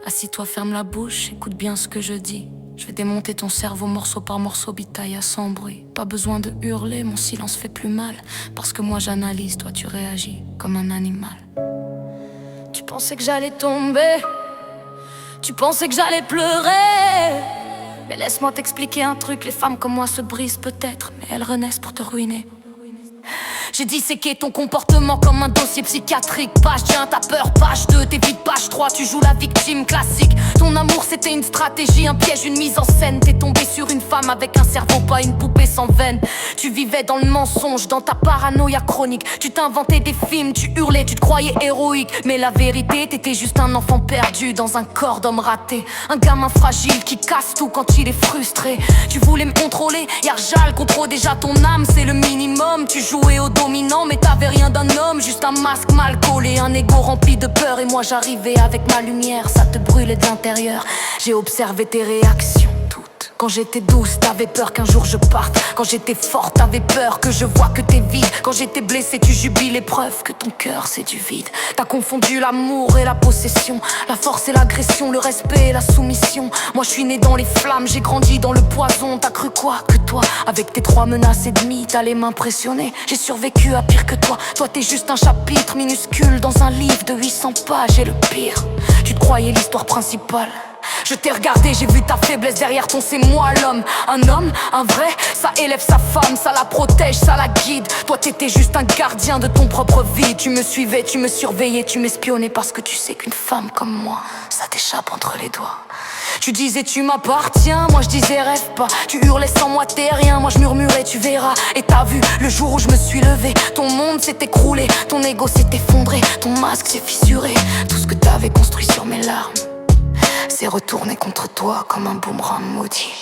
Assis-toi, ferme la bouche, écoute bien ce que je dis. Je vais démonter ton cerveau morceau par morceau, bitaille sans bruit. Pas besoin de hurler, mon silence fait plus mal. Parce que moi j'analyse, toi tu réagis comme un animal. Tu pensais que j'allais tomber, tu pensais que j'allais pleurer. Mais laisse-moi t'expliquer un truc, les femmes comme moi se brisent peut-être, mais elles renaissent pour te ruiner. J'ai disséqué ton comportement comme un dossier psychiatrique. Page 1, t'as peur, page 2, t'évites page 3. Tu joues la victime classique. Ton amour c'était une stratégie, un piège, une mise en scène. T'es tombé sur une femme avec un cerveau, pas une poupée sans veine. Tu vivais dans le mensonge, dans ta paranoïa chronique. Tu t'inventais des films, tu hurlais, tu te croyais héroïque. Mais la vérité, t'étais juste un enfant perdu dans un corps d'homme raté. Un gamin fragile qui casse tout quand il est frustré. Tu voulais me contrôler, Yarjal contrôle déjà ton âme, c'est le minimum. Tu jouais au dominant mais t'avais rien d'un homme, juste un masque mal collé, un ego rempli de peur. Et moi j'arrivais avec ma lumière, ça te brûlait de l'intérieur. J'ai observé tes réactions toutes. Quand j'étais douce, t'avais peur qu'un jour je parte. Quand j'étais forte, t'avais peur que je vois que t'es vide. Quand j'étais blessée, tu jubiles les preuves que ton cœur c'est du vide. T'as confondu l'amour et la possession, la force et l'agression, le respect et la soumission. Moi je suis née dans les flammes, j'ai grandi dans le poison. T'as cru quoi que toi, avec tes 3 menaces et demie, t'allais m'impressionner? J'ai survécu à pire que toi. Toi t'es juste un chapitre minuscule dans un livre de 800 pages. Et le pire, tu te croyais l'histoire principale. Je t'ai regardé, j'ai vu ta faiblesse derrière ton c'est moi l'homme. Un homme, un vrai, ça élève sa femme, ça la protège, ça la guide. Toi t'étais juste un gardien de ton propre vie. Tu me suivais, tu me surveillais, tu m'espionnais parce que tu sais qu'une femme comme moi, ça t'échappe entre les doigts. Tu disais tu m'appartiens, moi je disais rêve pas. Tu hurlais sans moi t'es rien, moi je murmurais tu verras. Et t'as vu, le jour où je me suis levé, ton monde s'est écroulé, ton ego s'est effondré, ton masque s'est fissuré. Tout ce que t'avais construit sur mes larmes c'est retourné contre toi comme un boomerang maudit.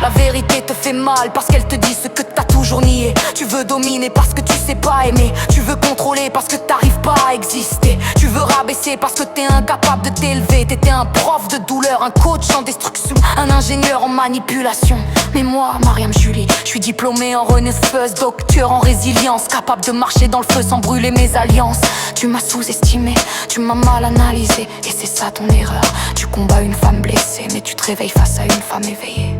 La vérité te fait mal parce qu'elle te dit ce que t'as toujours nié. Tu veux dominer parce que tu sais pas aimer. Tu veux contrôler parce que t'arrives pas à exister. Tu veux rabaisser parce que t'es incapable de t'élever. T'étais un prof de douleur, un coach en destruction, un ingénieur en manipulation. Mais moi, Mariam Julie, je suis diplômée en renaissance, docteur en résilience, capable de marcher dans le feu sans brûler mes alliances. Tu m'as sous-estimé, tu m'as mal analysé, et c'est ça ton erreur. Tu combats une femme blessée, mais tu te réveilles face à une femme éveillée.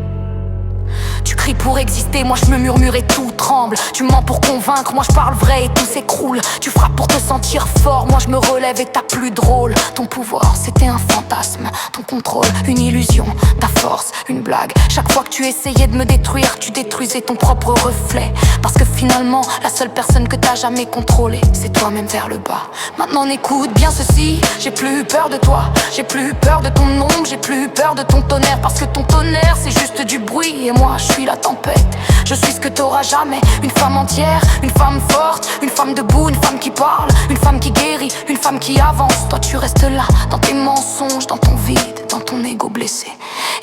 Tu cries pour exister, moi je me murmure et tout tremble. Tu mens pour convaincre, moi je parle vrai et tout s'écroule. Tu frappes pour te sentir fort, moi je me relève et t'as plus drôle. Ton pouvoir c'était un fantasme, ton contrôle une illusion, ta force une blague. Chaque fois que tu essayais de me détruire, tu détruisais ton propre reflet. Parce que finalement, la seule personne que t'as jamais contrôlée, c'est toi-même vers le bas. Maintenant écoute bien ceci, j'ai plus peur de toi. J'ai plus peur de ton ombre, j'ai plus peur de ton tonnerre. Parce que ton tonnerre c'est juste du bruit et moi je suis la tempête. Je suis ce que t'auras jamais, une femme entière, une femme forte, une femme debout, une femme qui parle, une femme qui guérit, une femme qui avance. Toi tu restes là, dans tes mensonges, dans ton vide, dans ton ego blessé.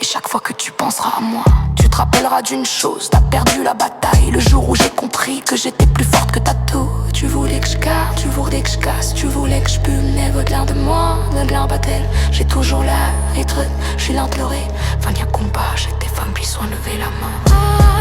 Et chaque fois que tu penseras à moi, tu te rappelleras d'une chose, t'as perdu la bataille. Le jour où j'ai compris que j'étais plus forte que ta tout. Tu voulais que je garde, tu voulais que je casse, tu voulais que je pume au-delà de moi, au-delà bat-elle. J'ai toujours là, être, je suis là de pleurer. Enfin, y a combat, j'ai des femmes qui sont levées la main.